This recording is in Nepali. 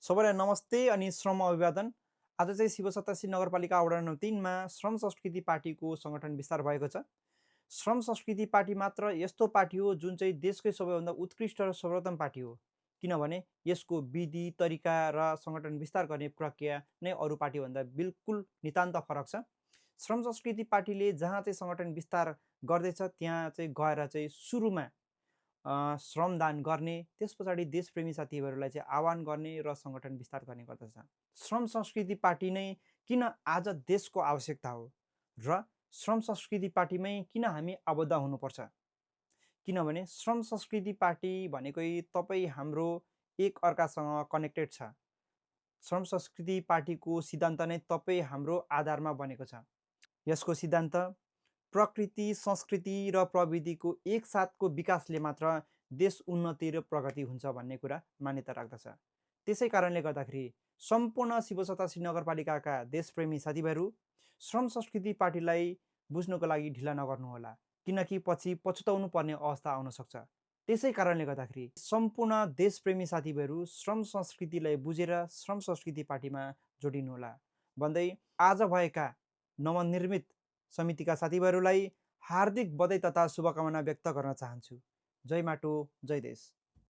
सबैलाई नमस्ते अनि श्रम अभिवादन। आज चाहिँ शिव सतासी नगरपालिका वडा नम्बर 3 मा श्रम संस्कृति पार्टीको सङ्गठन विस्तार भएको छ। श्रम संस्कृति पार्टी मात्र यस्तो पार्टी हो जुन चाहिँ देशकै सबैभन्दा उत्कृष्ट र सर्वोत्तम पार्टी हो। किनभने यसको विधि, तरिका र सङ्गठन विस्तार गर्ने प्रक्रिया नै अरू पार्टीभन्दा बिल्कुल नितान्त फरक छ। श्रम संस्कृति पार्टीले जहाँ चाहिँ सङ्गठन विस्तार गर्दैछ त्यहाँ चाहिँ गएर चाहिँ सुरुमा श्रमदान गर्ने, त्यस पछाडि देशप्रेमी साथीहरूलाई चाहिँ आह्वान गर्ने र सङ्गठन विस्तार गर्ने गर्दछ। श्रम संस्कृति पार्टी नै किन आज देशको आवश्यकता हो र श्रम संस्कृति पार्टीमै किन हामी आबद्ध हुनुपर्छ? किनभने श्रम संस्कृति पार्टी भनेकै तपाईँ हाम्रो एक अर्कासँग कनेक्टेड छ। श्रम संस्कृति पार्टीको सिद्धान्त नै तपाईँ हाम्रो आधारमा बनेको छ। यसको सिद्धान्त प्रकृति, संस्कृति र प्रविधिको एकसाथको विकासले मात्र देश उन्नति र प्रगति हुन्छ भन्ने कुरा मान्यता राख्दछ। त्यसै कारणले गर्दाखेरि सम्पूर्ण शिव सतासी नगरपालिकाका देशप्रेमी साथीभाइहरू श्रम संस्कृति पार्टीलाई बुझ्नको लागि ढिला नगर्नुहोला, किनकि पछि पछुताउनु पर्ने अवस्था आउन सक्छ। त्यसै कारणले गर्दाखेरि सम्पूर्ण देशप्रेमी साथीभाइहरू श्रम संस्कृतिलाई बुझेर श्रम संस्कृति पार्टीमा जोडिनुहोला भन्दै आज भएका नवनिर्मित समितिका साथीभाइहरूलाई हार्दिक बधाई तथा शुभकामना व्यक्त गर्न चाहन्छु। जय माटो, जय देश।